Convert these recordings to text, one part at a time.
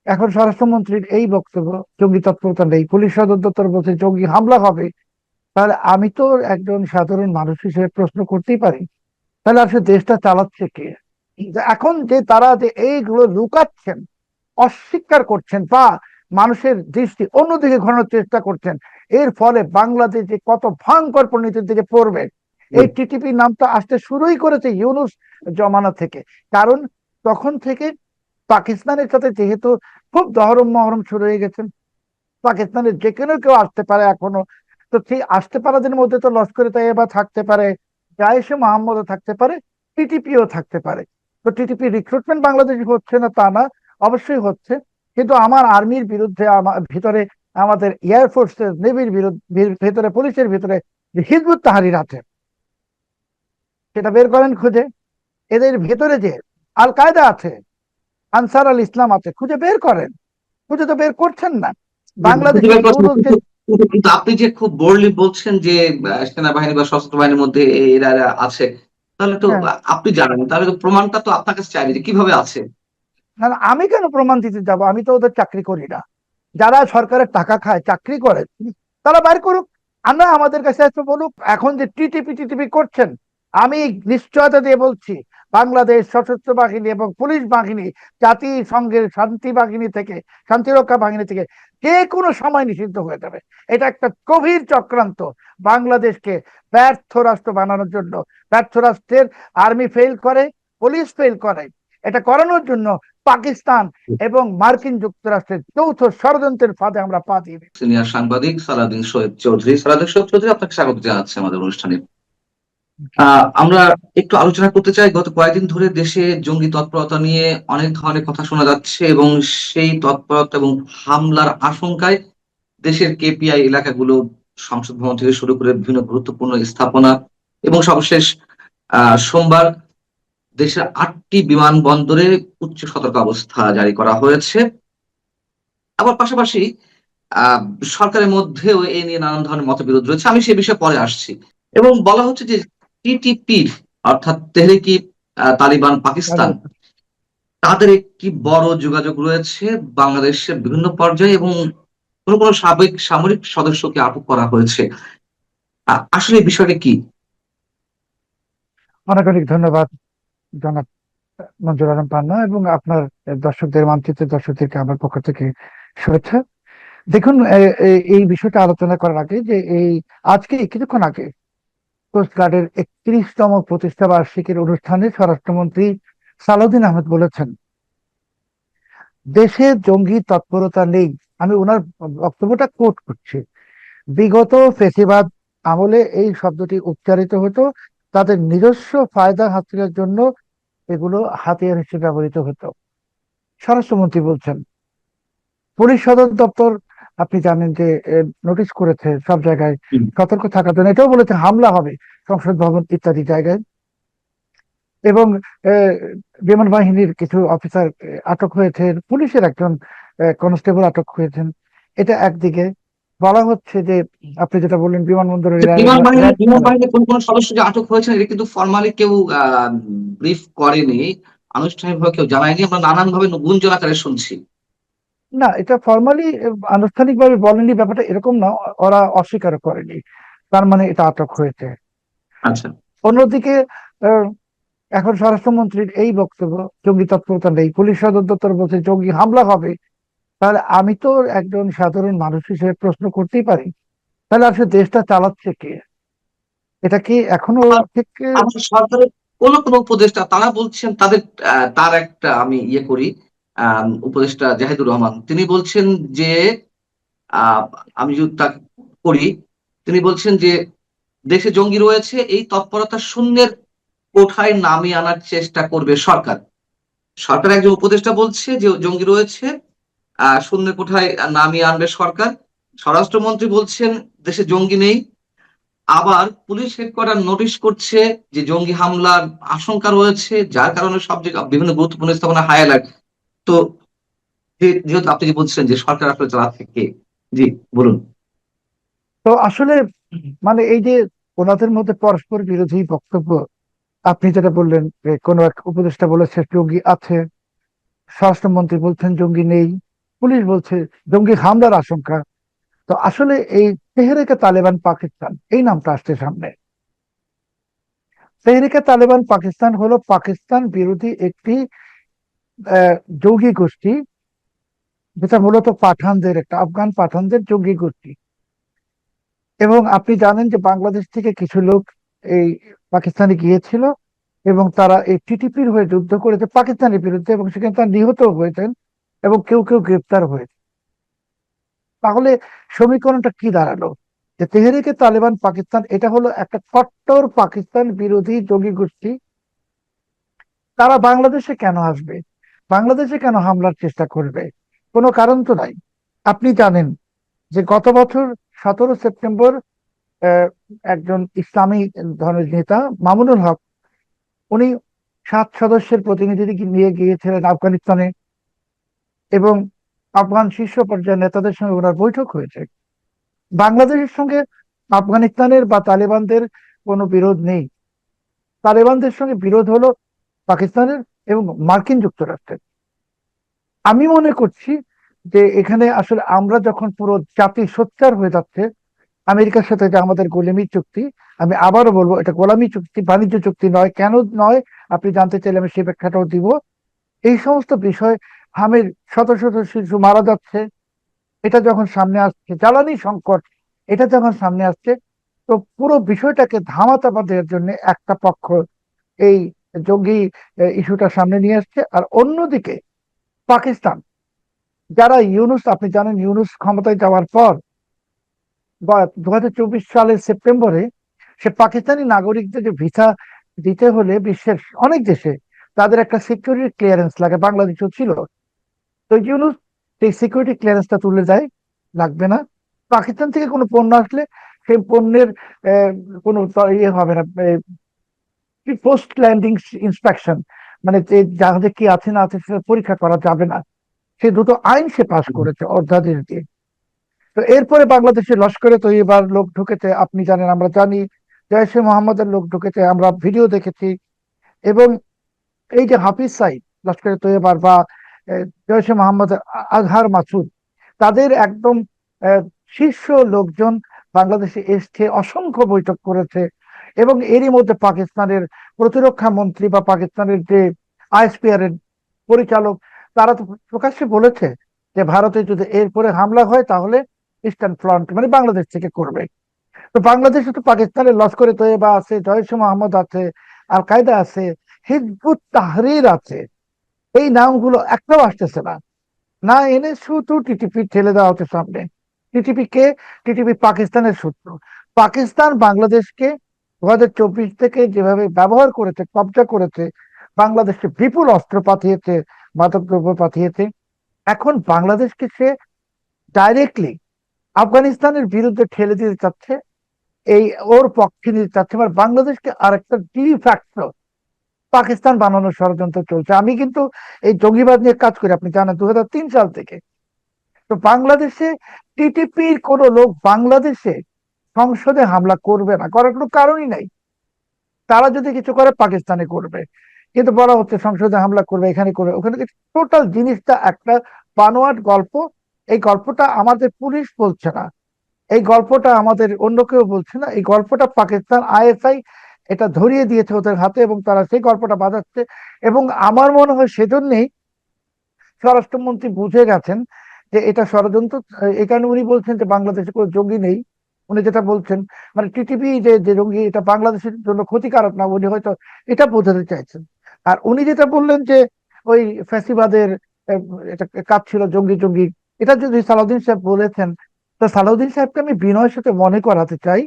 এখন স্বরাষ্ট্রমন্ত্রীর এই বক্তব্য, জঙ্গি তৎপরতা নেই, পুলিশ সদর দপ্তর বলছে জঙ্গি হামলা হবে, তাহলে আমি তো একজন সাধারণ মানুষ হিসেবে প্রশ্ন করতেই পারি, তাহলে আসলে দেশটা চালাচ্ছে কে? এখন যে তারা যে এইগুলো লুকাচ্ছেন, অস্বীকার করছেন বা মানুষের দৃষ্টি অন্যদিকে ঘোরানোর চেষ্টা করছেন, এর ফলে বাংলাদেশ যে কত ভয়ঙ্কর পরিণতির দিকে পড়বে। এই টিটিপি নামটা আসতে শুরুই করেছে ইউনুস জমানা থেকে। কারণ তখন থেকে পাকিস্তানের সাথে যেহেতু খুব দহরম মহরম শুরু হয়ে গেছে, পাকিস্তানের যে কোনো কেউ আসতে পারে এখনো। তো সেই আসতে পারাদের মধ্যে তো লস্করে তৈয়বা থাকতে পারে, জাইশে মোহাম্মদও থাকতে পারে, টিটিপিও থাকতে পারে। তো টিটিপি রিক্রুটমেন্ট বাংলাদেশে হচ্ছে না তা না, অবশ্যই হচ্ছে। কিন্তু আমার আর্মির বিরুদ্ধে, আমার ভিতরে, আমাদের এয়ারফোর্সের, নেভির বিরুদ্ধে, ভেতরে পুলিশের ভিতরে যে হিজবুত তাহরির আছে, সেটা বের করেন খুঁজে। এদের ভেতরে যে আল কায়দা আছে, আনসার আল ইসলাম আছে, খুঁজে বের করেন। খুঁজে তো বের করছেন না। খুঁজে বাংলাদেশে বের করা ইউনুস যে, কিন্তু আপনি যে খুব বোল্ডলি বলছেন যে সেনাবাহিনী বা সশস্ত্র বাহিনীর মধ্যে এরা এরা আছে, তাহলে তো হ্যাঁ, আপনি জানেন, তাহলে তো প্রমাণটা তো আপনার কাছে চাইবে যে কিভাবে আছে। না না, আমি কেন প্রমাণ দিতে যাব? আমি তো ওদের চাকরি করি না। যারা সরকারের টাকা খায়, চাকরি করে, তারা বাইর করুক। আমরা আমাদের কাছে এসে বলুক। এখন যে টিটিপি টিটিপি করছেন, আমি নিশ্চয়তা দিয়ে বলছি, বাংলাদেশ সশস্ত্র বাহিনী এবং পুলিশ বাহিনী জাতিসংঘের শান্তি বাহিনী থেকে, শান্তিরক্ষা বাহিনী থেকে যে কোনো সময় নিষিদ্ধ হয়ে যাবে। এটা একটা গভীর চক্রান্ত, বাংলাদেশকে ব্যর্থ রাষ্ট্র বানানোর জন্য। ব্যর্থ রাষ্ট্রের আর্মি ফেল করে, পুলিশ ফেল করে, এটা করানোর জন্য পাকিস্তান এবং মার্কিন যুক্তরাষ্ট্রের যৌথ ষড়যন্ত্রের ফাঁদে আমরা পা দিয়ে দিই। সিনিয়র সাংবাদিক সালাউদ্দিন শোয়েব চৌধুরী, সালাউদ্দিন শোয়েব চৌধুরী, আপনাকে স্বাগত জানাচ্ছি আমাদের অনুষ্ঠানে। আমরা একটু আলোচনা করতে চাই, গত কয়েকদিন ধরে দেশে জঙ্গি তৎপরতা নিয়ে অনেক ধরনের কথা শোনা যাচ্ছে এবং সেই তৎপরতা এবং হামলার আশঙ্কায় দেশের কেপিআই এলাকাগুলো, সংসদ ভবন থেকে শুরু করে বিভিন্ন গুরুত্বপূর্ণ স্থাপনা এবং সর্বশেষ সোমবার দেশের 8টি বিমানবন্দরে উচ্চ সতর্ক অবস্থা জারি করা হয়েছে। আবার পাশাপাশি আহ সরকারের মধ্যেও এ নিয়ে নানান ধরনের মতবিরোধ রয়েছে, আমি সে বিষয়ে পরে আসছি। এবং বলা হচ্ছে যে টিটিপির, অর্থাৎ তেহরিকি তালিবান পাকিস্তান, তাদের একটি বড় যোগাযোগ রয়েছে বাংলাদেশের বিভিন্ন পর্যায়ে এবং কোনো কোনো সাবেক সামরিক সদস্যকে আটক করা হয়েছে। আসলে এই বিষয়টা কি? অনেক অনেক ধন্যবাদ জনাব মঞ্জুর আলম পান্না, এবং আপনার দর্শকদের, মানচিত্রের দর্শকদেরকে আমার পক্ষ থেকে শুভেচ্ছা। দেখুন, এই বিষয়টা আলোচনা করার আগে, যে এই আজকে কিছুক্ষণ আগে কোস্ট গার্ডের 31তম প্রতিষ্ঠা বার্ষিকীর অনুষ্ঠানে স্বরাষ্ট্রমন্ত্রী সালাউদ্দিন আহমেদ বলেছেন, দেশে জঙ্গি তৎপরতা নেই। আমি ওনার বক্তব্যটা কোট করছি। বিগত ফেসিবাদ আমলে এই শব্দটি উচ্চারিত হতো, তাদের নিজস্ব ফায়দা হাসিলের জন্য এগুলো হাতিয়ার হিসেবে ব্যবহৃত হতো। স্বরাষ্ট্রমন্ত্রী বলছেন, পুলিশ সদর দপ্তর, আপনি জানেন যে নোটিশ করেছে সব জায়গায় হুম। সতর্ক থাকার জন্য। এটাও বলেছে হামলা হবে সংসদ ভবন ইত্যাদি জায়গায়। এবং আহ, বিমান বাহিনীর কিছু অফিসার আটক হয়েছে, পুলিশের একজন কনস্টেবল আটক হয়েছেন। এটা একদিকে বলা হচ্ছে যে, আপনি যেটা বললেন বিমানবন্দরের যে র্যাব বিমান ছাড়া। বাহিনীর কোন কোন সদস্য যে আটক হয়েছেন এটা কিন্তু ফরমালি কেউ ব্রিফ করেনি, আনুষ্ঠানিকভাবে কেউ জানায়নি, আমরা নানান ভাবে গুঞ্জন আকারে শুনছি। না, এটা ফর্মালি আনুষ্ঠানিকভাবে বলেনি, ব্যাপারটা এরকম না। ওরা অস্বীকার করেনি, তার মানে এটা আটক হয়েছে। আচ্ছা। অন্যদিকে আহ, এখন স্বরাষ্ট্রমন্ত্রীর এই বক্তব্য, জঙ্গি তৎপরতা নেই, পুলিশ সদর দপ্তর বলছে জঙ্গি হামলা হবে, তাহলে আমি তো একজন সাধারণ মানুষ হিসেবে প্রশ্ন করতেই পারি, তাহলে আসলে দেশটা চালাচ্ছে কে? এটা কি এখনো আবার ঠিক? আবার সরকারের কোন কোন উপদেষ্টা তারা বলছেন তাদের, তার একটা আমি ইয়ে করি, উপদেষ্টা জাহিদুর রহমান তিনি বলছেন যে আহ, আমি যদি তা করি, তিনি বলছেন যে দেশে জঙ্গি রয়েছে, এই তৎপরতা শূন্যের কোঠায় নামিয়ে আনার চেষ্টা করবে সরকার। সরকার একজন উপদেষ্টা বলছে যে জঙ্গি রয়েছে, শূন্যের কোঠায় নামিয়ে আনবে সরকার। স্বরাষ্ট্রমন্ত্রী বলছেন দেশে জঙ্গি নেই। আবার পুলিশ হেডকোয়ার্টার নোটিশ করছে যে জঙ্গি হামলার আশঙ্কা রয়েছে, যার কারণে সব জায়গায় বিভিন্ন গুরুত্বপূর্ণ স্থাপনা হাই অ্যালার্ট। তো যেহেতু আপনি যে বলছিলেন যে সরকার আসলে চালাচ্ছে কে, জি বলুন। তো আসলে মানে এই যে ওনাদের মধ্যে পরস্পর বিরোধী বক্তব্য, আপনি যেটা বললেন যে কোনো এক উপদেষ্টা বলেছে জঙ্গি আছে, স্বরাষ্ট্রমন্ত্রী বলছেন জঙ্গি নেই। পুলিশ বলছে জঙ্গি হামলার আশঙ্কা। তো আসলে এই তেহরিকে তালেবান পাকিস্তান এই নামটা আসছে সামনে। তেহরিকে তালেবান পাকিস্তান হলো পাকিস্তান বিরোধী একটি জঙ্গি গোষ্ঠী, যেটা মূলত পাঠানদের, একটা আফগান পাঠানদের জঙ্গি গোষ্ঠী। এবং আপনি জানেন যে বাংলাদেশ থেকে কিছু লোক এই পাকিস্তানে গিয়েছিল এবং তারা এই টিটিপির হয়ে যুদ্ধ করেছে পাকিস্তানের বিরুদ্ধে, এবং সেখানে তারা নিহত হয়েছেন এবং কেউ কেউ গ্রেপ্তার হয়েছে। তাহলে সমীকরণটা কি দাঁড়ালো? যে তেহরিকে তালেবান পাকিস্তান এটা হলো একটা কট্টর পাকিস্তান বিরোধী জঙ্গি গোষ্ঠী। তারা বাংলাদেশে কেন আসবে, বাংলাদেশে কেন হামলার চেষ্টা করবে? কোনো কারণ তো নাই। আপনি জানেন যে গত বছর 17 সেপ্টেম্বর আহ, একজন ইসলামী ধর্মের নেতা মামুনুল হক, উনি 7 সদস্যের প্রতিনিধি নিয়ে গিয়েছিলেন আফগানিস্তানে, এবং আফগান শীর্ষ পর্যায়ের নেতাদের সঙ্গে ওনার বৈঠক হয়েছে। বাংলাদেশের সঙ্গে আফগানিস্তানের বা তালেবানদের কোনো বিরোধ নেই। তালেবানদের সঙ্গে বিরোধ হলো পাকিস্তানের এবং মার্কিন যুক্তরাষ্ট্রের। আমি মনে করছি যে এখানে আসলে আমরা যখন পুরো জাতি সোচ্চার হয়ে যাচ্ছে আমেরিকার সাথে, যে আমাদের গোলামি চুক্তি, আমি আবারও বলবো এটা গোলামি চুক্তি, বাণিজ্য চুক্তি নয়। কেন নয় আপনি জানতে চাইলে আমি সেই ব্যাখ্যাটাও দিব। এই সমস্ত বিষয়, হামের শত শত শিশু মারা যাচ্ছে, এটা যখন সামনে আসছে, জ্বালানি সংকট এটা যখন সামনে আসছে, তো পুরো বিষয়টাকে ধামাচাপা দেওয়ার জন্য একটা পক্ষ এই জঙ্গি ইস্যুটা সামনে নিয়ে আসছে। আর অন্যদিকে পাকিস্তান, যারা ইউনুস, আপনি জানেন ইউনুস ক্ষমতায় যাওয়ার পর বা 2024 সালের সেপ্টেম্বরে সে পাকিস্তানি নাগরিকদের যে ভিসা দিতে হলে বিশ্বের অনেক দেশে তাদের একটা সিকিউরিটি ক্লিয়ারেন্স লাগে, বাংলাদেশও ছিল। তো ইউনুস সেই সিকিউরিটি ক্লিয়ারেন্সটা তুলে দেয়, লাগবে না। পাকিস্তান থেকে কোনো পণ্য আসলে সেই পণ্যের আহ, কোনো ইয়ে হবে না, পোস্ট ল্যান্ডিং ইন্সপেকশন, মানে যে জাহাজে কি আছে না আছে সেটা পরীক্ষা করা যাবে না। সে দুটো আইন সে পাশ করেছে অধ্যাদেশ দিয়ে। তো এরপরে বাংলাদেশে লস্করে তৈয়বার লোক ঢুকেছে, আপনি জানেন, আমরা জানি। জয়শে মোহাম্মদের লোক ঢুকেছে, আমরা ভিডিও দেখেছি। এবং এই যে হাফিজ সাইদ, লস্করে তৈয়বার বা জয়শে মোহাম্মদের আজহার মাসুদ, তাদের একদম আহ, শীর্ষ লোকজন বাংলাদেশে এসছে, অসংখ্য বৈঠক করেছে। এবং এরই মধ্যে পাকিস্তানের প্রতিরক্ষা মন্ত্রী বা পাকিস্তানের যে আইএসপিআর এর পরিচালক, তারা তো প্রকাশ্যে বলেছে যে ভারতে যদি এরপরে হামলা হয় তাহলে ইস্টার্ন ফ্রন্ট মানে বাংলাদেশ থেকে করবে। তো বাংলাদেশে তো পাকিস্তানের লস্করে তৈয়বা আছে, জয়শে মোহাম্মদ আছে, আল কায়দা আছে, হিজবুত তাহরির আছে। এই নামগুলো একটাও আসতেছে না, না এনে শুধু টিটিপি ঠেলে দেওয়া হচ্ছে সামনে। টিটিপি কে? টিটিপি পাকিস্তানের সূত্র। পাকিস্তান বাংলাদেশকে 2024 থেকে যেভাবে ব্যবহার করেছে, কবজা করেছে, বাংলাদেশকে বিপুল অস্ত্র পাঠিয়েছে, মাদকদ্রব্য পাঠিয়েছে, এখন বাংলাদেশকে সে ডাইরেক্টলি আফগানিস্তানের বিরুদ্ধে ঠেলে দিতে চাচ্ছে, এই ওর পক্ষে নিতে চাচ্ছে। এবার বাংলাদেশকে আরেকটা ডি ফ্যাক্টর পাকিস্তান বানানোর ষড়যন্ত্র চলছে। আমি কিন্তু এই জঙ্গিবাদ নিয়ে কাজ করি, আপনি জানেন, 2003 সাল থেকে। তো বাংলাদেশে টিটিপির কোন লোক বাংলাদেশে সংসদে হামলা করবে না, করার কোনো কারণই নাই। তারা যদি কিছু করে পাকিস্তানে করবে, কিন্তু বলা হচ্ছে সংসদে হামলা করবে, এখানে করবে, ওখানে। টোটাল জিনিসটা একটা বানোয়াট গল্প। এই গল্পটা আমাদের পুলিশ বলছে না, এই গল্পটা আমাদের অন্য কেউ বলছে না, এই গল্পটা পাকিস্তান আইএসআই এটা ধরিয়ে দিয়েছে ওদের হাতে, এবং তারা সেই গল্পটা বাজাচ্ছে। এবং আমার মনে হয় সেজন্যই স্বরাষ্ট্রমন্ত্রী বুঝে গেছেন যে এটা ষড়যন্ত্র। এই কারণে উনি বলছেন যে বাংলাদেশে কোনো জঙ্গি নেই। উনি যেটা বলছেন, মানে টিটিপি যে যে জঙ্গি, এটা বাংলাদেশের জন্য ক্ষতিকারক না, উনি হয়তো এটা বোঝাতে চাইছেন। আর উনি যেটা বললেন যে ওই ফ্যাসিবাদের আহ, এটা কাজ ছিল জঙ্গি জঙ্গি, এটা যদি সালাউদ্দিন সাহেব বলেছেন, তো সালাউদ্দিন সাহেবকে আমি বিনয়ের সাথে মনে করাতে চাই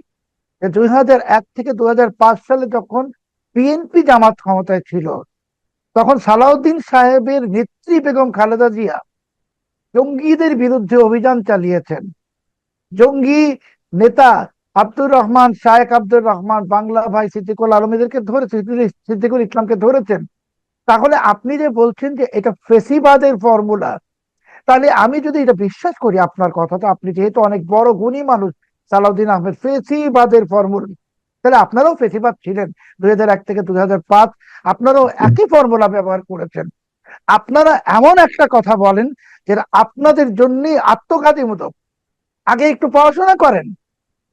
যে 2001 থেকে 2005 সালে যখন বিএনপি জামাত ক্ষমতায় ছিল, তখন সালাউদ্দিন সাহেবের নেত্রী বেগম খালেদা জিয়া জঙ্গিদের বিরুদ্ধে অভিযান চালিয়েছেন। জঙ্গি নেতা আব্দুর রহমান, শায়েখ আব্দুর রহমান, বাংলা ভাই সিদ্দিকুল আলম এদেরকে ধরেছে, সিদ্দিকুল ইসলামকে ধরেছেন। তাহলে আপনি যে বলছেন যে এটা ফেসিবাদের ফর্মুলা, তাহলে আমি যদি এটা বিশ্বাস করি আপনার কথা, তো আপনি যেহেতু অনেক বড় গুণী মানুষ, সালাউদ্দিন আহমেদ ফেসিবাদের ফর্মুলা, তাহলে আপনারাও ফেসিবাদ ছিলেন 2001 থেকে 2005, আপনারাও একই ফর্মুলা ব্যবহার করেছেন। আপনারা এমন একটা কথা বলেন যেটা আপনাদের জন্যই আত্মঘাতীমূলক। আগে একটু পড়াশোনা করেন,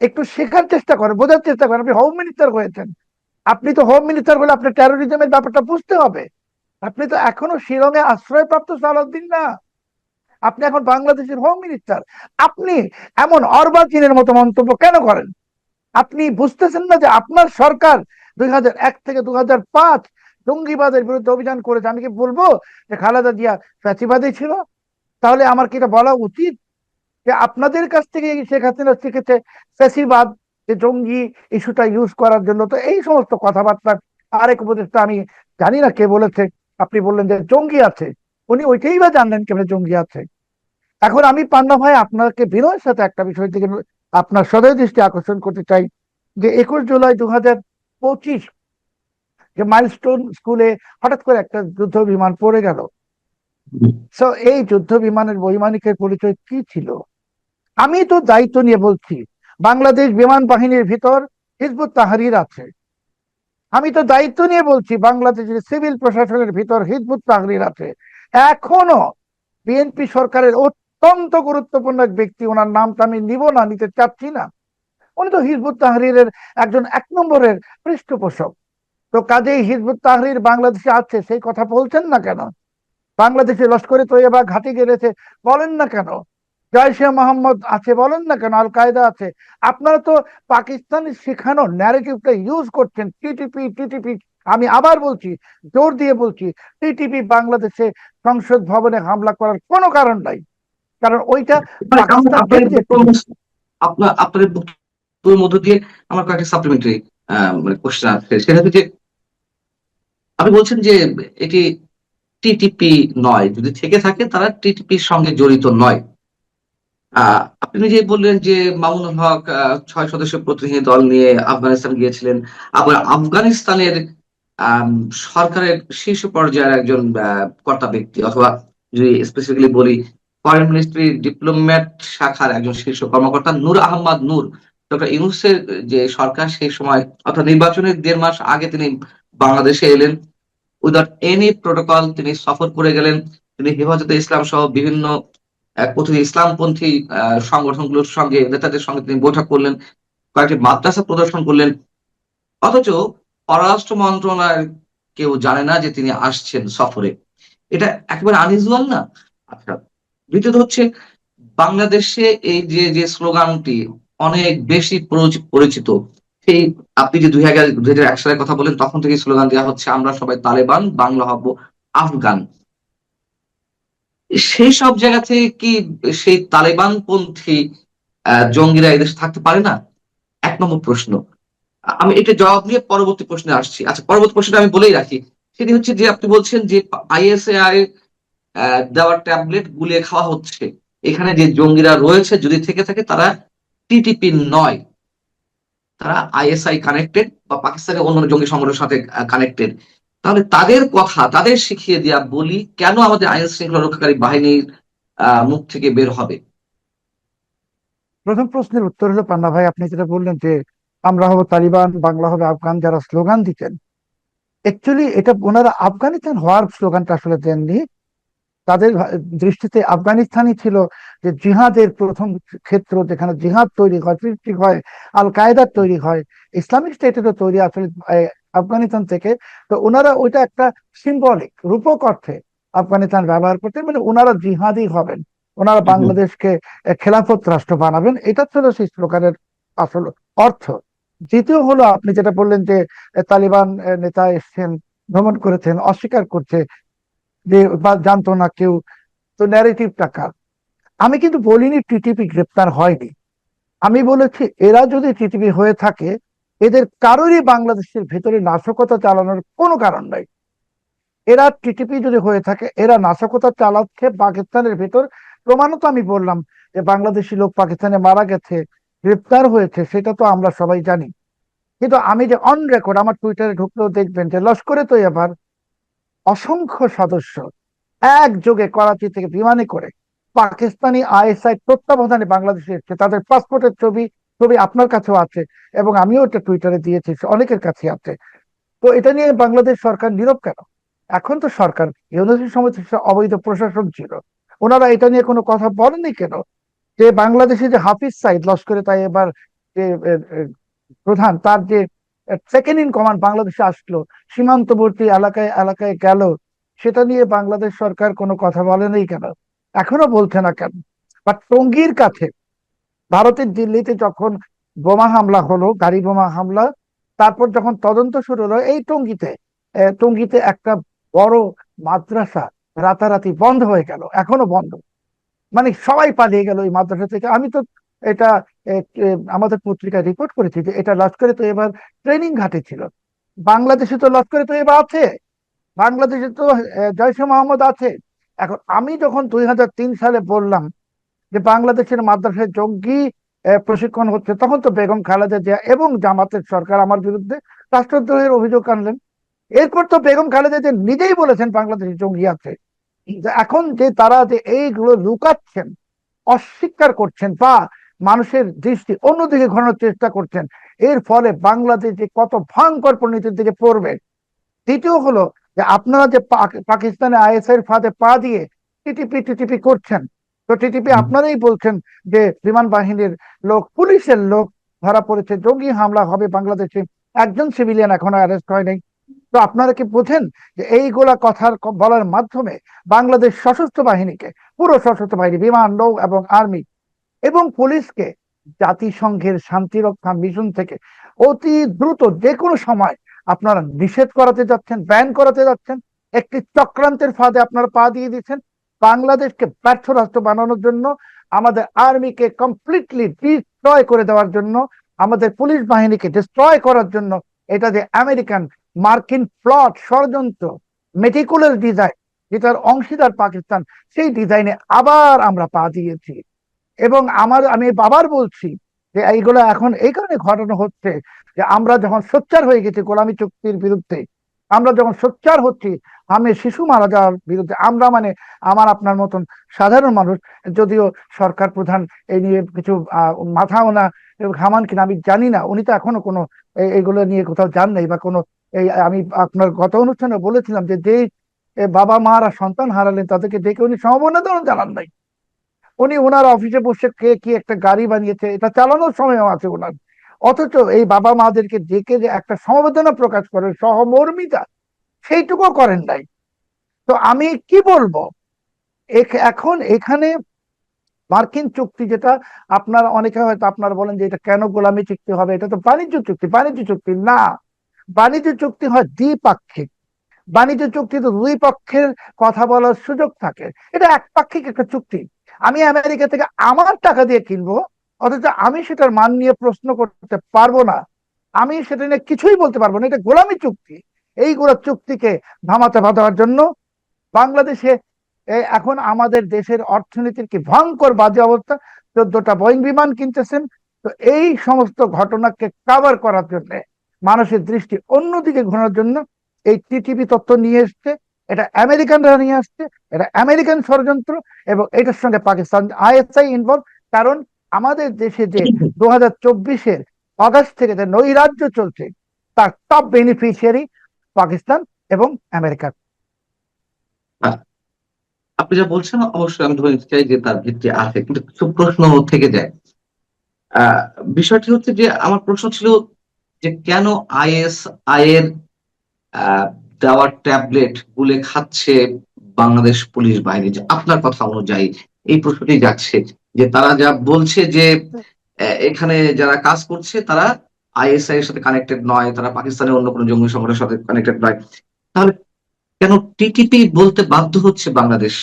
একটু শেখার চেষ্টা করেন, বোঝার চেষ্টা করেন। আপনি হোম মিনিস্টার হয়েছেন, আপনি তো হোম মিনিস্টার হলে আপনার টেরোরিজমের ব্যাপারটা বুঝতে হবে। আপনি তো এখনো শিলংয়ে আশ্রয়প্রাপ্ত সালাউদ্দিন না, আপনি এখন বাংলাদেশের হোম মিনিস্টার। আপনি এমন অর্বাচীনের মতো মন্তব্য কেন করেন? আপনি বুঝতেছেন না যে আপনার সরকার 2001 থেকে 2005 জঙ্গিবাদের বিরুদ্ধে অভিযান করেছে? আমি কি বলবো যে খালেদা জিয়া ফ্যাসিবাদী ছিল? তাহলে আমার কি এটা বলা উচিত যে আপনাদের কাছ থেকে শেখ হাসিনা শিখেছে ফ্যাসিবাদ, যে জঙ্গি ইস্যুটা ইউজ করার জন্য? তো এই সমস্ত কথাবার্তা আরেক উপদেষ্টা, আমি জানি না কে বলেছে, আপনি বললেন যে জঙ্গি আছে, উনি ওইটাই বা জানলেন কেমন জঙ্গি আছে? এখন আমি পান্না ভাই আপনাকে বিনয়ের সাথে একটা বিষয় থেকে আপনার সদয় দৃষ্টি আকর্ষণ করতে চাই, যে 21 জুলাই 2025 যে মাইলস্টোন স্কুলে হঠাৎ করে একটা যুদ্ধ বিমান পড়ে গেল। সো এই যুদ্ধ বিমানের বৈমানিকের পরিচয় কি ছিল? আমি তো দায়িত্ব নিয়ে বলছি, বাংলাদেশ বিমান বাহিনীর ভিতর হিজবুত তাহরীর আছে। আমি তো দায়িত্ব নিয়ে বলছি, বাংলাদেশের সিভিল প্রশাসনের ভিতর হিজবুত তাহরীর আছে। এখনো বিএনপি সরকারের অত্যন্ত গুরুত্বপূর্ণ এক ব্যক্তি, ওনার নামটা আমি নিব না, নিতে চাচ্ছি না, উনি তো হিজবুত তাহরীরের একজন 1 নম্বরের পৃষ্ঠপোষক। তো কাজেই হিজবুত তাহরীর বাংলাদেশে আছে, সেই কথা বলছেন না কেন? বাংলাদেশে লস্করে তৈয়বা ঘাঁটি গেড়েছে বলেন না কেন? জয়শে মোহাম্মদ আছে বলেন না কেন? আল কায়দা আছে। আপনারা তো পাকিস্তানি শেখানো ন্যারেটিভটা ইউজ করছেন, টিটিপি টিটিপি। আমি আবার বলছি, জোর দিয়ে বলছি, টিটিপি বাংলাদেশে সংসদ ভবনে হামলা করার কোনো কারণ নাই, কারণ ওইটা মানে পাকিস্তান আপনার যেতে। আপনার বক্তব্যের মধ্য দিয়ে আমার কয়েকটা সাপ্লিমেন্টারি মানে কোশ্চেন আছে। সেটা হচ্ছে যে আপনি বলছেন যে এটি টিটিপি নয়, যদি থেকে থাকে তারা টিটিপির সঙ্গে জড়িত নয়। আপনি নিজেই বললেন যে মামুনুল হক 6 সদস্য প্রতিনিধি দল নিয়ে আফগানিস্তান গিয়েছিলেন। আবার আফগানিস্তানের আম, সরকারের শীর্ষ পর্যায়ের একজন কর্তা ব্যক্তি, অথবা যদি স্পেসিফিকলি বলি ফরেন মিনিস্ট্রি ডিপ্লোম্যাট শাখার একজন শীর্ষ কর্মকর্তা নূর আহমদ নূর, ডক্টর ইউনূসের যে সরকার সেই সময় অর্থাৎ নির্বাচনের 1.5 মাস আগে তিনি বাংলাদেশে এলেন। উইদাউট এনি প্রোটোকল তিনি সফর করে গেলেন। তিনি হেফাজতে ইসলাম সহ বিভিন্ন কথিত ইসলামপন্থী সংগঠনগুলোর সঙ্গে, নেতাদের সঙ্গে তিনি বৈঠক করলেন, কয়েকটি মাদ্রাসা প্রদর্শন করলেন। অথচ পররাষ্ট্র মন্ত্রণালয়ের কেউ জানে না যে তিনি আসছেন সফরে। এটা একেবারে আনইউজুয়াল না? আচ্ছা, দ্বিতীয়ত হচ্ছে বাংলাদেশে এই যে যে স্লোগানটি অনেক বেশি পরিচিত, সেই আপনি যে 2001 সালের কথা বলেন, তখন থেকে স্লোগান দেওয়া হচ্ছে আমরা সবাই তালেবান, বাংলা হব আফগান। সেই সব জায়গা থেকে কি সেই তালেবান পন্থী জঙ্গিরা এদেশে থাকতে পারে না? 1 নম্বর প্রশ্ন। আমি এটা জবাব নিয়ে পরবর্তী প্রশ্নে আসছি। আচ্ছা, পরবর্তী প্রশ্নটা আমি বলেই রাখি। সেটি হচ্ছে যে আপনি বলছেন যে আইএসআই দেওয়ার ট্যাবলেট গুলিয়ে খাওয়া হচ্ছে। এখানে যে জঙ্গিরা রয়েছে যদি থেকে থাকে তারা টিটিপি নয়, তারা আইএসআই কানেক্টেড বা পাকিস্তানের অন্যান্য জঙ্গি সংগঠনের সাথে কানেক্টেড। তাহলে তাদের কথা তাদের শিখিয়ে দেওয়া বলি কেন আমাদের আইন শৃঙ্খলা রক্ষাকারী বাহিনীর মুখ থেকে বের হবে? প্রথম প্রশ্নের উত্তর হলো, পান্না ভাই আপনি যেটা বললেন যে আমরা হব তালিবান, বাংলা হবে আফগান, যারা স্লোগান দিতেন, অ্যাকচুয়ালি এটা ওনারা আফগানিস্তান হওয়ার স্লোগানটা আসলে দেননি। তাদের দৃষ্টিতে আফগানিস্তানই ছিল যে জিহাদের প্রথম ক্ষেত্র, যেখানে জিহাদ তৈরি হয়, সৃষ্টি হয়, আল কায়দার তৈরি হয়, ইসলামিক স্টেটেরও তৈরি আসলে আফগানিস্তান থেকে। তো ওনারা ওইটা একটা সিম্বলিক, রূপক অর্থে আফগানিস্তান ব্যবহার করতেন, মানে ওনারা জিহাদি হবেন, ওনারা বাংলাদেশকে খেলাফত রাষ্ট্র বানাবেন, এটা ছিল সেই স্লোগানের আসল অর্থ। দ্বিতীয় হলো, আপনি যেটা বললেন যে তালিবান নেতা এসছেন, ভ্রমণ করেছেন, অস্বীকার করছে যে বা জানতো না কেউ, তো ন্যারেটিভ টাকা। আমি কিন্তু বলিনি টিটিপি গ্রেপ্তার হয়নি, আমি বলেছি এরা যদি টিটিপি হয়ে থাকে, এদের কারোরই বাংলাদেশের ভেতরে নাশকতা চালানোর কোনো কারণ নাই। এরা টিটিপি যদি হয়ে থাকে, এরা নাশকতা চালাচ্ছে পাকিস্তানের ভেতর। প্রমাণত আমি বললাম যে বাংলাদেশি লোক পাকিস্তানে মারা গেছে, গ্রেপ্তার হয়েছে, সেটা তো আমরা সবাই জানি। কিন্তু আমি যে অন রেকর্ড, আমার টুইটারে ঢুকলেও দেখবেন যে লস্করে তৈয়বার অসংখ্য সদস্য একযোগে করাচি থেকে বিমানে করে পাকিস্তানি আইএসআই তত্ত্বাবধানে বাংলাদেশে এসেছে, তাদের পাসপোর্টের ছবি ছবি আপনার কাছেও আছে, এবং আমিও এটা টুইটারে দিয়েছি, অনেকের কাছে আছে। তো এটা নিয়ে বাংলাদেশ সরকার নীরব কেন? এখন তো সরকার, ইউনিসেফ সময় তো অবৈধ প্রশাসন ছিল, ওনারা এটা নিয়ে কোনো কথা বলেনি কেন? যে বাংলাদেশে যে হাফিজ সাইদ লস্করে তাই এবার যে প্রধান, তার যে সেকেন্ড ইন কমান্ড বাংলাদেশে আসলো, সীমান্তবর্তী এলাকায় এলাকায় গেল, সেটা নিয়ে বাংলাদেশ সরকার কোনো কথা বলেনি কেন? এখনো বলছে না কেন? বাট টঙ্গীর কাছে, ভারতের দিল্লিতে যখন বোমা হামলা হলো, গাড়ি বোমা হামলা, তারপর যখন তদন্ত শুরু হলো এই টঙ্গীতে, টঙ্গীতে একটা বড় মাদ্রাসা রাতারাতি বন্ধ হয়ে গেল, এখনো বন্ধ। মানে সবাই পালিয়ে গেল ওই মাদ্রাসা থেকে। আমি তো এটা আমাদের পত্রিকায় রিপোর্ট করেছি যে এটা লস্করে তো এবার ট্রেনিং ঘাটে ছিল। বাংলাদেশে তো লস্করে তো এবার আছে, বাংলাদেশে তো জয়সে মোহাম্মদ আছে। এখন আমি যখন 2003 সালে বললাম যে বাংলাদেশের মাদ্রাসায় জঙ্গি প্রশিক্ষণ হচ্ছে, তখন তো বেগম খালেদা জিয়া এবং জামাতের সরকার আমার বিরুদ্ধে রাষ্ট্রদ্রোহের অভিযোগ আনলেন। এরপর তো বেগম খালেদা জিয়া নিজেই বলেছেন বাংলাদেশে জঙ্গি আছে। এখন যে তারা যে এইগুলো লুকাচ্ছেন, অস্বীকার করছেন বা মানুষের দৃষ্টি অন্যদিকে ঘোরানোর চেষ্টা করছেন, এর ফলে বাংলাদেশ যে কত ভয়ঙ্কর পরিণতির দিকে পড়বে। দ্বিতীয় হলো যে আপনারা যে পাকিস্তানে আইএসআই এর ফাঁদে পা দিয়ে টিটিপি টিটিপি করছেন, তো টিটিপি আপনারাই বলছেন যে বিমান বাহিনীর লোক, পুলিশের লোক ধরা পড়েছে, জঙ্গি হামলা হবে বাংলাদেশে, একজন সিভিলিয়ান এখনো অ্যারেস্ট হয় নাই। তো আপনারা কি বোঝেন যে এইগুলা কথার বলার মাধ্যমে বাংলাদেশ সশস্ত্র বাহিনীকে, পুরো সশস্ত্র বাহিনী, বিমান, নৌ এবং আর্মি এবং পুলিশকে জাতিসংঘের শান্তিরক্ষা মিশন থেকে অতি দ্রুত যে কোনো সময় আপনারা নিষেধ করাতে যাচ্ছেন, ব্যান করাতে যাচ্ছেন। একটি চক্রান্তের ফাঁদে আপনারা পা দিয়ে দিচ্ছেন বাংলাদেশকে ব্যর্থ রাষ্ট্র বানানোর জন্য, আমাদের আর্মিকে কমপ্লিটলি ডিস্ট্রয় করে দেওয়ার জন্য, আমাদের পুলিশ বাহিনীকে ডিস্ট্রয় করার জন্য। এটা যে আমেরিকান মার্কিন প্লট, ষড়যন্ত্র, মেটিকুলাস ডিজাইন, যেটার অংশীদার পাকিস্তান, সেই ডিজাইনে আবার আমরা পা দিয়েছি। এবং আমি বাবার বলছি যে এইগুলো এখন এই কারণে ঘটানো হচ্ছে যে আমরা যখন সোচ্চার হয়ে গেছি গোলামী চুক্তির বিরুদ্ধে, আমরা যখন সোচ্চার হচ্ছি আমি শিশু মারা যাওয়ার বিরুদ্ধে, আমরা মানে আমার আপনার মতন সাধারণ মানুষ, যদিও সরকার প্রধান এই নিয়ে কিছু মাথা ওনা ঘামান কিনা আমি জানি না, উনি তো এখনো কোনো এইগুলো নিয়ে কোথাও যান নাই বা কোনো এই, আমি আপনার গত অনুষ্ঠানে বলেছিলাম যে যে বাবা মারা সন্তান হারালেন তাদেরকে ডেকে উনি সমবেদনা জানান নাই। উনি ওনার অফিসে বসে কে কি একটা গাড়ি বানিয়েছে, এটা চালানোর সময়ও আছে ওনার। অথচ এই বাবা মাদেরকে ডেকে যে একটা সমবেদনা প্রকাশ করে, সহমর্মিতা, সেইটুকু করেন নাই। তো আমি কি বলবো, এখন এখানে মার্কিন চুক্তি যেটা, আপনারা অনেকে হয়তো আপনারা বলেন যে এটা কেন গোলামি চুক্তি হবে, এটা তো বাণিজ্য চুক্তি। বাণিজ্য চুক্তি না, বাণিজ্য চুক্তি হয় দ্বিপাক্ষিক। বাণিজ্য চুক্তিতে দুই পক্ষের কথা বলার সুযোগ থাকে, এটা একপাক্ষিক একটা চুক্তি। আমি আমেরিকা থেকে আমার টাকা দিয়ে কিনবো, অথচ আমি সেটার মান নিয়ে প্রশ্ন করতে পারবো না, আমি সেটা নিয়ে কিছুই বলতে পারবো না, এটা গোলামি চুক্তি। এইগুলো চুক্তিকে ধামাচাপা দেওয়ার জন্য বাংলাদেশে এখন আমাদের দেশের অর্থনীতির কি ভয়ঙ্কর বাজে অবস্থা। 14টা বোয়িং বিমান কিনতেছেন। তো এই সমস্ত ঘটনাকে কাভার করার জন্য, মানুষের দৃষ্টি অন্যদিকে ঘোরানোর জন্য এই টিটিপি তত্ত্ব নিয়ে এসছে। এটা আমেরিকানরা নিয়ে আসছে, এটা আমেরিকান ষড়যন্ত্র, এবং এটার সঙ্গে পাকিস্তান আইএসআই ইনভলভ। কারণ আমাদের দেশে যে 2024-এর অগাস্ট থেকে যে নৈরাজ্য চলছে, তার টপ বেনিফিশিয়ারি পাকিস্তান এবং আমেরিকা। আহ, আপনি যা বলছেন অবশ্যই আমি ধরে নিতে চাই যে তার ভিত্তি আছে, কিন্তু কিছু প্রশ্ন থেকে যায়। আহ বিষয়টি হচ্ছে যে আমার প্রশ্ন ছিল যে কেন আইএসআই এর আহ, দেওয়ার ট্যাবলেট গুলে খাচ্ছে বাংলাদেশ পুলিশ বাহিনী? যে আপনার কথা অনুযায়ী এই প্রশ্নটি যাচ্ছে যে তারা যা বলছে যে এখানে যারা কাজ করছে তারা আইএসআই এর সাথে কানেক্টেড নয়, তারা পাকিস্তানের অন্য কোনো জঙ্গি সংগঠনের সাথে কানেক্টেড নয়, তাহলে কেন টিটিপি বলতে বাধ্য হচ্ছে বাংলাদেশ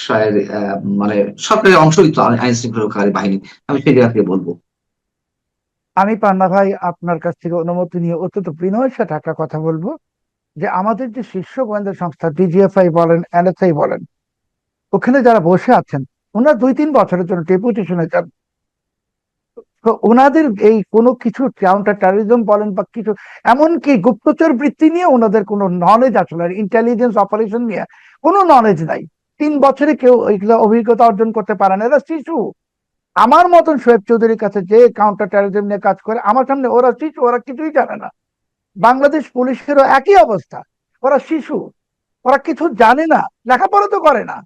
মানে সরকারের অংশই তো আইন শৃঙ্খলাকারী বাহিনী? আমি সেই জায়গা থেকে বলবো। আমি পান্না ভাই আপনার কাছ থেকে অনুমতি নিয়ে অত্যন্ত বিনয়ের সাথে একটা কথা বলবো, যে আমাদের যে শীর্ষ গোয়েন্দা সংস্থা ডিজিএফআই বলেন, এনএসআই বলেন, ওখানে যারা বসে আছেন, ওনারা 2-3 বছরের জন্য ডেপুটেশনে যান। তো ওনাদের এই কোনো কিছু কাউন্টার টেররিজম বলেন বা কিছু, এমনকি গুপ্তচর বৃত্তি নিয়ে ওনাদের কোনো নলেজ আসলে, ইন্টেলিজেন্স অপারেশন নিয়ে কোনো নলেজ নাই। 3 বছরে কেউ এইগুলো অভিজ্ঞতা অর্জন করতে পারে না, এরা শিশু। আমার মতন শোয়েব চৌধুরীর কাছে যে কাউন্টার টেররিজম নিয়ে কাজ করে, আমার সামনে ওরা শিশু, ওরা কিছুই জানে না। বাংলাদেশ পুলিশেরও একই অবস্থা, ওরা শিশু। ওরা কিছু জানে না, লেখাপড়া তো করে না,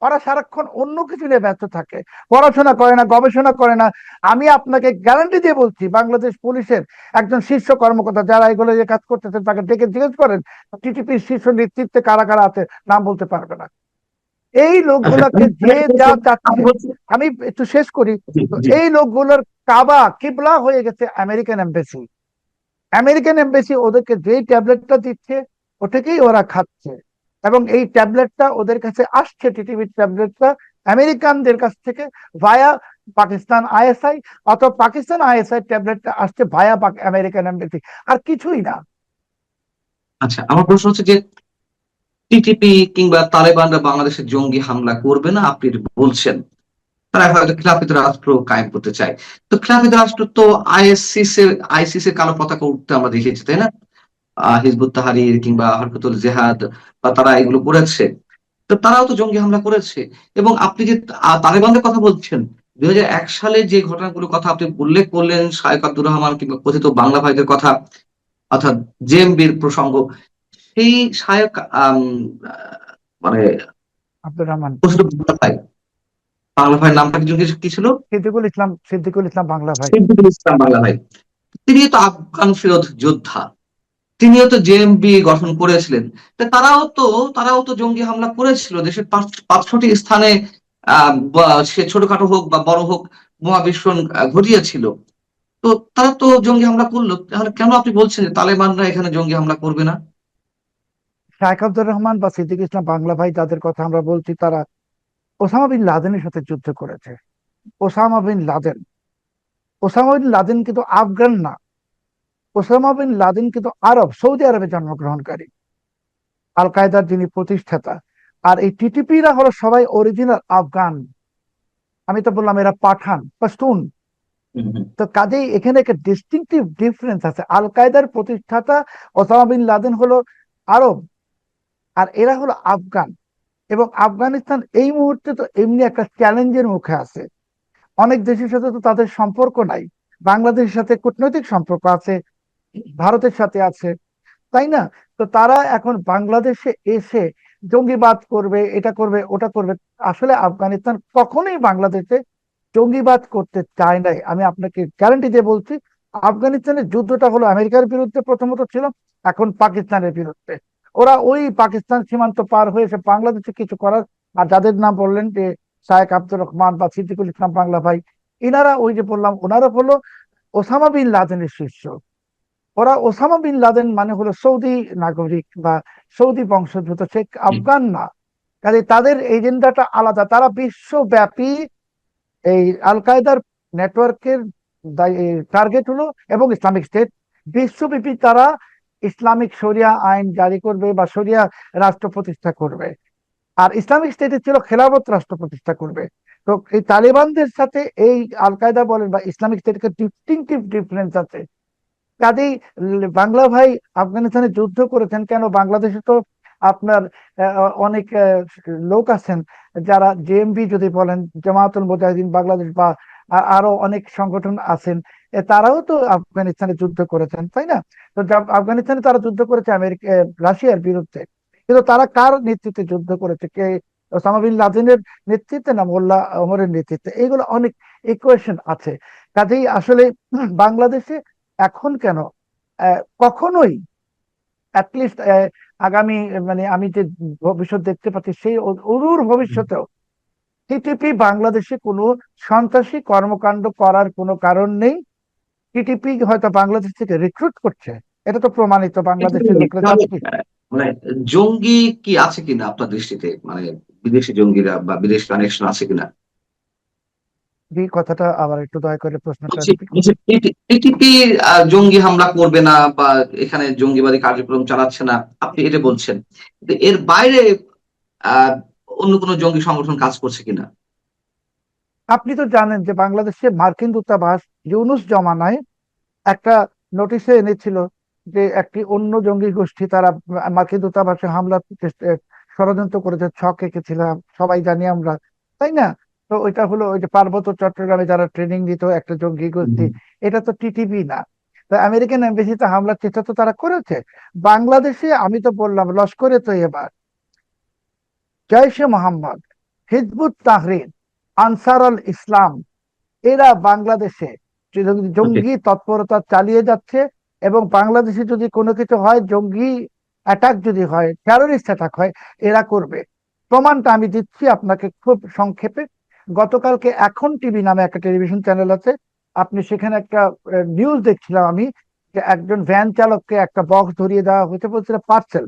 ওরা সারাক্ষণ অন্য কিছু নিয়ে ব্যস্ত থাকে, পড়াশোনা করে না, গবেষণা করে না। আমি আপনাকে গ্যারান্টি দিয়ে বলছি, বাংলাদেশ পুলিশের একজন শীর্ষ কর্মকর্তা যারা এগুলো যে কাজ করতেছেন তাকে ডেকে জিজ্ঞেস করেন টিটিপির শীর্ষ নেতৃত্বে কারা কারা আছে, নাম বলতে পারবে না। এই আচ্ছা, লোকগুলোকে যে যা আমি চাচ্ছে, বলছি আমি একটু শেষ করি। জি তো জি। এই লোকগুলোর কাবা কিবলা হয়ে গেছে আমেরিকান এম্বাসি। আমেরিকান এম্বাসি ওদেরকে যেই ট্যাবলেটটা দিচ্ছে ওটাকেই ওরা খাচ্ছে, এবং এই ট্যাবলেটটা ওদের কাছে আসছে, টিটিভির ট্যাবলেটটা আমেরিকানদের কাছ থেকে ভায়া পাকিস্তান আইএসআই, অথবা পাকিস্তান আইএসআই ট্যাবলেটটা আসছে ভায়া আমেরিকান এম্বাসি, আর কিছুই না। আচ্ছা, আমার প্রশ্ন হচ্ছে যে টিটিপি কিংবা তালেবানরা বাংলাদেশে জঙ্গি হামলা করবে না আপনি এটা বলছেন, তারা হয়তো খিলাফত রাষ্ট্র কায়েম করতে চায়। তো খিলাফত রাষ্ট্র তো আইসিসির কালো পতাকা উঠতে আমরা দেখেছি, তাই না? হিজবুত তাহরির কিংবা হরকতুল জেহাদ, বা তারা এগুলো করেছে। তো তারাও তো জঙ্গি হামলা করেছে। এবং আপনি যে তালেবানদের কথা বলছেন, 2001 সালে যে ঘটনাগুলোর কথা আপনি উল্লেখ করলেন, শায়েখ আব্দুর রহমান কিংবা কথিত বাংলা ভাইদের কথা, অর্থাৎ জেএমবির প্রসঙ্গ, সেই শায়েখ মানে আব্দুর রহমান, কথিত বাংলা ভাইয়ের নামটা কি ছিল? সিদ্দিকুল ইসলাম, সিদ্দিকুল ইসলাম বাংলা ভাই। সিদ্দিকুল ইসলাম বাংলা ভাই। তিনি তো আফগান ফিরোজ যোদ্ধা, তিনিও তো জেএমবি গঠন করেছিলেন। তা তারাও তো জঙ্গি হামলা করেছিল দেশের 5-6টি স্থানে। সে ছোটখাটো হোক বা বড় হোক, বোমা বিস্ফোরণ ঘটিয়েছিল। তো তারা তো জঙ্গি হামলা করলো, তাহলে কেন আপনি বলছেন যে তালেবানরা এখানে জঙ্গি হামলা করবে না? শায়েখ আব্দুর রহমান বা সিদ্দিক ইসলাম বাংলা ভাই যাদের কথা আমরা বলছি, তারা ওসামা বিন লাদেনের সাথে যুদ্ধ করেছে। Osama bin Laden, Osama bin Laden কিন্তু আফগান না, ওসামা বিন লাদেন কিন্তু আরব, সৌদি আরবে জন্মগ্রহণকারী, আল কায়দার যিনি প্রতিষ্ঠাতা। আর এই টিটিপিরা হলো সবাই অরিজিনাল আফগান। আমি তো বললাম এরা পাঠান, পশতুন। হুম, হুম। তো কাজেই এখানে একটা ডিস্টিংটিভ ডিফারেন্স আছে। আল কায়দার প্রতিষ্ঠাতা ওসামা বিন লাদেন হলো আরব, আর এরা হলো আফগান। এবং আফগানিস্তান এই মুহূর্তে তো এমনি একটা চ্যালেঞ্জের মুখে আছে। অনেক দেশের সাথে তো তাদের সম্পর্ক নাই, বাংলাদেশের সাথে কূটনৈতিক সম্পর্ক আছে, ভারতের সাথে আছে, তাই না? তো তারা এখন বাংলাদেশে এসে জঙ্গিবাদ করবে, এটা করবে, ওটা করবে। আসলে আফগানিস্তান কখনোই বাংলাদেশে জঙ্গিবাদ করতে চায় নাই, আমি আপনাকে গ্যারান্টি দিয়ে বলছি। আফগানিস্তানের যুদ্ধটা হলো আমেরিকার বিরুদ্ধে প্রথমত ছিল, এখন পাকিস্তানের বিরুদ্ধে। ওরা ওই পাকিস্তান সীমান্ত পার হয়ে এসে বাংলাদেশে কিছু করার, আর যাদের নাম বললেন যে শায়েখ আব্দুর রহমান বা সিদ্দিকুল ইসলাম বাংলা ভাই, ইনারা ওই যে বললাম ওনারা হলো ওসামা বিন লাদেনের শিষ্য। ওরা ওসামা বিন লাদেন মানে হলো সৌদি নাগরিক বা সৌদি বংশোদ্ভূত, সে আফগান না। কাজে তাদের এজেন্ডাটা আলাদা, তারা বিশ্বব্যাপী এই আল কায়দার নেটওয়ার্কের টার্গেট হলো, এবং ইসলামিক স্টেট বিশ্বব্যাপী তারা ইসলামিক শরিয়া আইন জারি করবে বা শরিয়া রাষ্ট্র প্রতিষ্ঠা করবে। আর ইসলামিক স্টেটের ছিল খেলাফত রাষ্ট্র প্রতিষ্ঠা করবে। তো এই তালেবানদের সাথে এই আল কায়দা বলেন বা ইসলামিক স্টেটের ডিস্টিংটিভ ডিফারেন্স আছে। কাজেই বাংলা ভাই আফগানিস্তানে যুদ্ধ করেছেন কেন, বাংলাদেশে তো আপনার অনেক লোক আছেন যারা জেএমবি যদি বলেন, জামায়াতুল মুজাহিদিন বাংলাদেশ, বা আরো অনেক সংগঠন আছেন, তারাও তো আফগানিস্তানে যুদ্ধ করেছেন, তাই না? তো আফগানিস্তানে তারা যুদ্ধ করেছে আমেরিকা রাশিয়ার বিরুদ্ধে, কিন্তু তারা কার নেতৃত্বে যুদ্ধ করেছে? কে, ওসামা বিন লাদেনের নেতৃত্বে না মোল্লা ওমরের নেতৃত্বে? এইগুলো অনেক ইকুয়েশন আছে। কাজেই আসলে বাংলাদেশে এখন কেন, কখনোই, অ্যাটলিস্ট আগামী, মানে আমি যে ভবিষ্যৎ দেখতে পাচ্ছি সেই অদূর ভবিষ্যতেও টিটিপি বাংলাদেশে কোনো সন্ত্রাসী কর্মকাণ্ড করার কোনো কারণ নেই। টিটিপি হয়তো বাংলাদেশ থেকে রিক্রুট করছে, এটা তো প্রমাণিত, কিন্তু বাংলাদেশের লোকরা তাহলে, যাচ্ছে। মানে জঙ্গি কি আছে কিনা আপনার দৃষ্টিতে, মানে বিদেশি জঙ্গিরা বা বিদেশি কানেকশন আছে কিনা? এই কথাটা আবার একটু দয়া করে প্রশ্নটা বলছি রিপিট বলছি করুন। টিটিপি জঙ্গি হামলা করবে না বা এখানে জঙ্গিবাদী কার্যক্রম চালাচ্ছে না, আপনি এটা বলছেন। কিন্তু এর বাইরে আহ অন্য কোনো জঙ্গি সংগঠন কাজ করছে কিনা? আপনি তো জানেন যে বাংলাদেশে মার্কিন দূতাবাস ইউনূস জমানায় একটা নোটিশে এনেছিল যে একটি অন্য জঙ্গি গোষ্ঠী তারা মার্কিন দূতাবাসে হামলার ষড়যন্ত্র করেছে, ছক এঁকেছিলাম, সবাই জানি আমরা, তাই না? তো ওইটা হলো ওই যে পার্বত্য চট্টগ্রামে যারা ট্রেনিং দিত একটা জঙ্গি গোষ্ঠী। এটা তো টিটিভি না। তো আমেরিকান এম্বাসিতে হামলার চেষ্টা তো তারা করেছে। বাংলাদেশে আমি তো বললাম লস্করে Taiyaba, জৈশে Mohammad, Hizb ut Tahrir, answer আল ইসলাম, এরা বাংলাদেশে ওকে। জঙ্গি তৎপরতা চালিয়ে যাচ্ছে। এবং বাংলাদেশে যদি কোনো কিছু হয়, জঙ্গি অ্যাটাক যদি হয়, টেরোরিস্ট অ্যাটাক হয়, এরা করবে। প্রমাণটা আমি দিচ্ছি আপনাকে খুব সংক্ষেপে। গতকালকে এখন টিভি নামে একটা টেলিভিশন চ্যানেল আছে, আপনি সেখানে একটা নিউজ দেখছিলাম আমি, যে একজন ভ্যান চালককে একটা বক্স ধরিয়ে দেওয়া হয়েছে, বলছিল পার্সেল,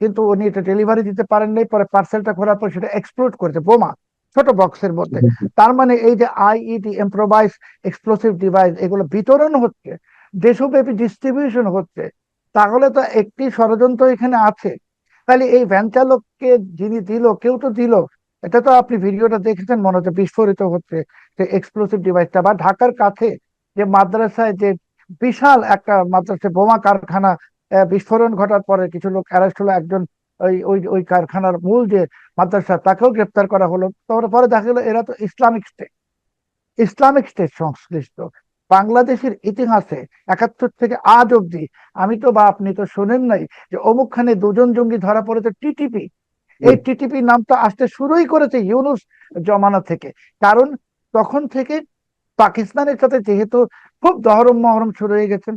কিন্তু উনি এটা ডেলিভারি দিতে পারেন নাই। পরে পার্সেলটা খোলার পর সেটা এক্সপ্লোড করেছে, বোমা, ছোট বক্সের মধ্যে। তার মানে এই যে আইইডি, ইম্প্রোভাইজ এক্সপ্লোসিভ ডিভাইস, এগুলো বিতরণ হচ্ছে, দেশব্যাপী ডিস্ট্রিবিউশন হচ্ছে, তাহলে তো একটি ষড়যন্ত্র এখানে আছে। তাহলে এই ভ্যান চালককে যিনি দিল, কেউ তো দিল। এটা তো আপনি ভিডিওটা দেখেছেন, মনে হচ্ছে বিস্ফোরিত হচ্ছে যে এক্সপ্লোসিভ ডিভাইসটা। বা ঢাকার কাছে যে মাদ্রাসায় যে বিশাল একটা মাদ্রাসায় বোমা কারখানা, বিস্ফোরণ ঘটার পরে কিছু লোক অ্যারেস্ট হলো, একজন ওই ওই ওই কারখানার মূল যে মাদ্রাসা, তাকেও গ্রেপ্তার করা হলো। তারপরে পরে দেখা গেলো এরা তো ইসলামিক স্টেট, ইসলামিক স্টেট সংশ্লিষ্ট। বাংলাদেশের ইতিহাসে 71 থেকে আজ অব্দি আমি তো, বা আপনি তো শোনেন নাই যে অমুকখানে দুজন জঙ্গি ধরা পড়েছে টিটিপি। এই টিটিপি নামটা আসতে শুরুই করেছে ইউনুস জমানা থেকে। কারণ তখন থেকে পাকিস্তানের সাথে যেহেতু খুব দহরম মহরম শুরু হয়ে গেছে,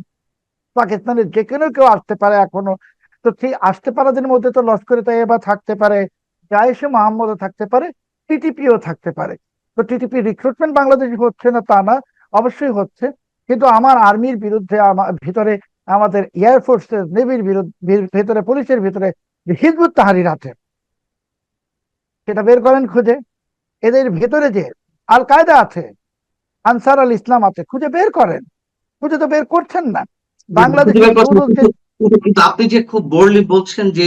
পাকিস্তানের যে কোনো কেউ আসতে পারে এখনো। তো সেই আসতে পারাদের মধ্যে তো লস্করে তৈয়বা থাকতে পারে, জাইশে মোহাম্মদও থাকতে পারে, টিটিপিও থাকতে পারে। তো টিটিপি রিক্রুটমেন্ট বাংলাদেশে হচ্ছে না তা না, অবশ্যই হচ্ছে। কিন্তু আমার আর্মির বিরুদ্ধে, আমার ভিতরে, আমাদের এয়ারফোর্সের, নেভির বিরুদ্ধে, ভেতরে পুলিশের ভিতরে যে হিজবুত তাহরির আছে, সেটা বের করেন খুঁজে। এদের ভেতরে যে আল কায়দা আছে, আনসার আল ইসলাম আছে, খুঁজে বের করেন। খুঁজে তো বের করছেন না। খুঁজে বাংলাদেশে বের করা সম্ভব, ইউনুস যে, কিন্তু আপনি যে খুব বোল্ডলি বলছেন যে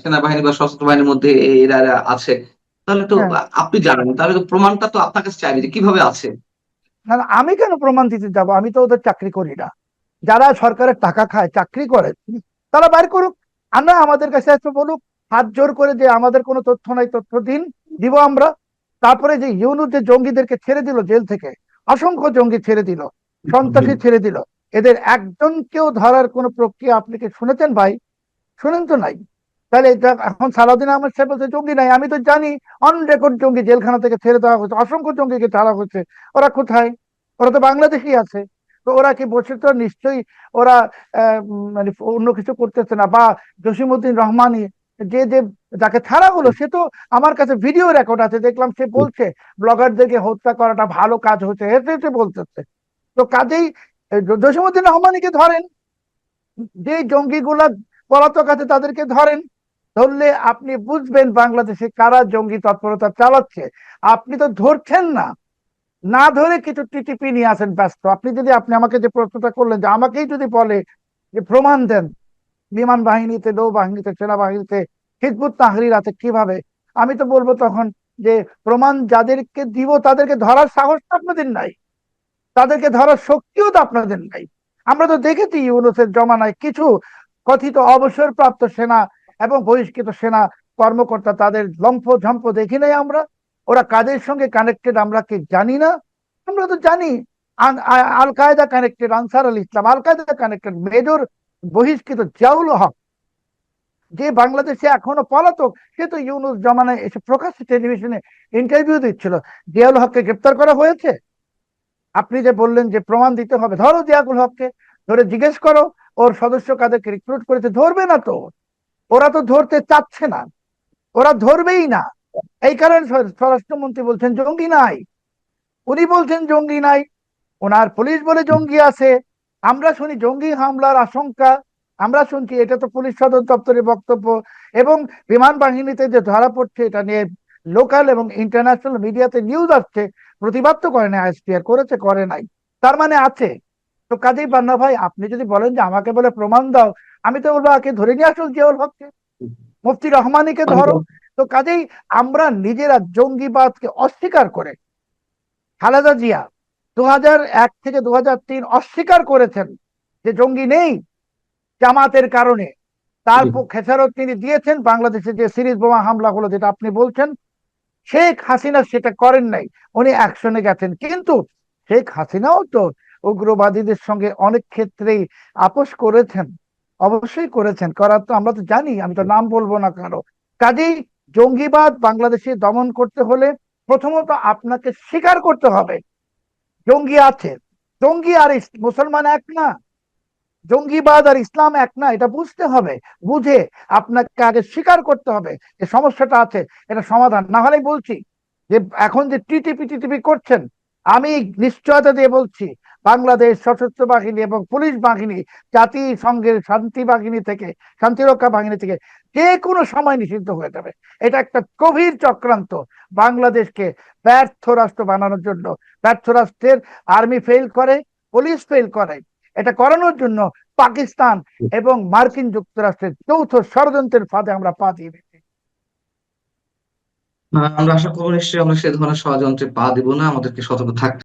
সেনাবাহিনী বা সশস্ত্র বাহিনীর মধ্যে এরা এরা আছে, তাহলে তো হ্যাঁ, আপনি জানেন, তাহলে তো প্রমাণটা তো আপনার কাছে চাইবে যে কিভাবে আছে। না না, আমি কেন প্রমাণ দিতে যাব? আমি তো ওদের চাকরি করি না। যারা সরকারের টাকা খায়, চাকরি করে, তারা বাইর করুক। আমরা, আমাদের কাছে এসে বলুক, হাত জোর করে, যে আমাদের কোনো তথ্য নাই, তথ্য দিন, দিব আমরা। তারপরে যে ইউনুস যে জঙ্গিদেরকে ছেড়ে দিল জেল থেকে, অসংখ্য জঙ্গি ছেড়ে দিল, সন্ত্রাসী ছেড়ে দিল, এদের একজনকেও ধরার কোন প্রক্রিয়া আপনি কি শুনেছেন ভাই? শুনেন তো নাই। তাহলে এখন সালাউদ্দিন আহমেদ সাহেব বলছে জঙ্গি নাই, আমি তো জানি অন রেকর্ড জঙ্গি জেলখানা থেকে ছেড়ে দেওয়া হয়েছে, অসংখ্য জঙ্গিকে ছাড়া হয়েছে। ওরা কোথায়? ওরা তো বাংলাদেশেই আছে। তো ওরা কি বসে? তো নিশ্চয়ই ওরা মানে অন্য কিছু করতেছে না। বা জসিমউদ্দিন রহমানি, যে যে যাকে ছাড়া হলো, সে তো, আমার কাছে ভিডিও রেকর্ড আছে, দেখলাম সে বলছে ব্লগারদেরকে হত্যা করাটা ভালো কাজ হচ্ছে, হেসে হেসে বলতেছে। তো কাজেই জসিমউদ্দিন রহমানিকে ধরেন, যে জঙ্গিগুলা পলাতক আছে তাদেরকে ধরেন। ধরলে আপনি বুঝবেন বাংলাদেশে কারা জঙ্গি তৎপরতা চালাচ্ছে। আপনি তো ধরছেন না, না ধরে কিছু টিটিপি নিয়ে আসেন ব্যস্ত। আপনি যদি, আপনি আমাকে যে প্রশ্নটা করলেন, যে আমাকেই যদি বলে যে প্রমাণ দেন, বিমান বাহিনীতে, নৌবাহিনীতে, সেনাবাহিনীতে হিজবুত তাহরির আছে কিভাবে, আমি তো বলবো তখন যে প্রমাণ যাদেরকে দিব তাদেরকে ধরার সাহস তো আপনাদের নাই, তাদেরকে ধরার শক্তিও তো আপনাদের নাই। আমরা তো দেখেছি ইউনূসের জমানায় কিছু কথিত অবসরপ্রাপ্ত সেনা এবং বহিষ্কৃত সেনা কর্মকর্তা, তাদের লম্ফ ঝম্প দেখি নাই আমরা? ওরা কাদের সঙ্গে কানেক্টেড আমরা কি জানি না? আমরা তো জানি। আল কায়দা কানেক্টেড, আনসার আল ইসলাম আল কায়দা কানেক্টেড। মেজর বহিষ্কৃত জিয়াউল হক, যে বাংলাদেশে এখনো পলাতক, সে তো ইউনূস জমানায় এসে প্রকাশ্যে টেলিভিশনে ইন্টারভিউ দিচ্ছিল। জিয়াউল হককে গ্রেপ্তার করা হয়েছে? আপনি যে বললেন যে প্রমাণ দিতে হবে, ধরো জিয়াউল হককে, ধরে জিজ্ঞেস করো ওর সদস্য কাদেরকে রিক্রুট করেছে। ধরবে না তো, ওরা তো ধরতে চাচ্ছে না, ওরা ধরবেই না। এই কারণে স্বরাষ্ট্রমন্ত্রী বলছেন জঙ্গি নাই, উনি বলছেন জঙ্গি নাই, ওনার পুলিশ বলে জঙ্গি আছে। আমরা শুনি জঙ্গি হামলার আশঙ্কা, আমরা শুনছি, এটা তো পুলিশ সদর দপ্তরের বক্তব্য। এবং বিমান বাহিনীতে যে ধরা পড়ছে, এটা নিয়ে লোকাল এবং ইন্টারন্যাশনাল মিডিয়াতে নিউজ আসছে। প্রতিবাদ তো করে নাই আইএসপিআর, করেছে? করে নাই। তার মানে আছে। তো কাজেই পান্না ভাই, আপনি যদি বলেন যে আমাকে বলে প্রমাণ দাও, আমি তো বলবো আগে ধরে নিয়ে আসো জিয়াউল হককে, মুফতি রহমানিকে ধরো। তো কাজেই আমরা নিজেরা জঙ্গিবাদকে অস্বীকার করে, খালেদা জিয়া 2001 থেকে 2003 অস্বীকার করেছেন যে জঙ্গি নেই জামাতের কারণে। তার খেসারত তিনি দিয়েছেন। বাংলাদেশে যে সিরিজ বোমা হামলা হলো, যেটা আপনি বলছেন, শেখ হাসিনা সেটা করেন নাই, উনি অ্যাকশনে গেছেন। কিন্তু শেখ হাসিনাও তো উগ্রবাদীদের সঙ্গে অনেক ক্ষেত্রেই আপোষ করেছেন। অবশ্যই করেছেন, করার তো আমরা তো জানি, আমি তো নাম বলবো না কারো। কাজেই জঙ্গিবাদ বাংলাদেশে দমন করতে হলে প্রথমত আপনাকে স্বীকার করতে হবে জঙ্গি আছে। জঙ্গি আর মুসলমান এক না, জঙ্গিবাদ আর ইসলাম এক না, এটা বুঝতে হবে। বুঝে আপনাকে আগে স্বীকার করতে হবে যে সমস্যাটা আছে, এটা সমাধান না হলে বলছি যে এখন যে টিটিপি করছেন, আমি নিশ্চয়তা দিয়ে বলছি বাংলাদেশ সশস্ত্র বাহিনী এবং পুলিশ বাহিনী জাতিসংঘের শান্তি বাহিনী থেকে, শান্তিরক্ষা বাহিনী থেকে যে কোনো সময় নিষিদ্ধ হয়ে যাবে। এটা একটা গভীর চক্রান্ত বাংলাদেশকে ব্যর্থ রাষ্ট্র বানানোর জন্য। ব্যর্থ রাষ্ট্রের আর্মি ফেল করে, পুলিশ ফেল করে, এটা করানোর জন্য পাকিস্তান এবং মার্কিন যুক্তরাষ্ট্রের যৌথ ষড়যন্ত্রের ফাঁদে আমরা পা দিয়ে দিচ্ছি। আমরা আশা করবো নিশ্চয়ই আমরা সে ধরনের ষড়যন্ত্রে পা দিব না, আমাদেরকে সতর্ক থাকতে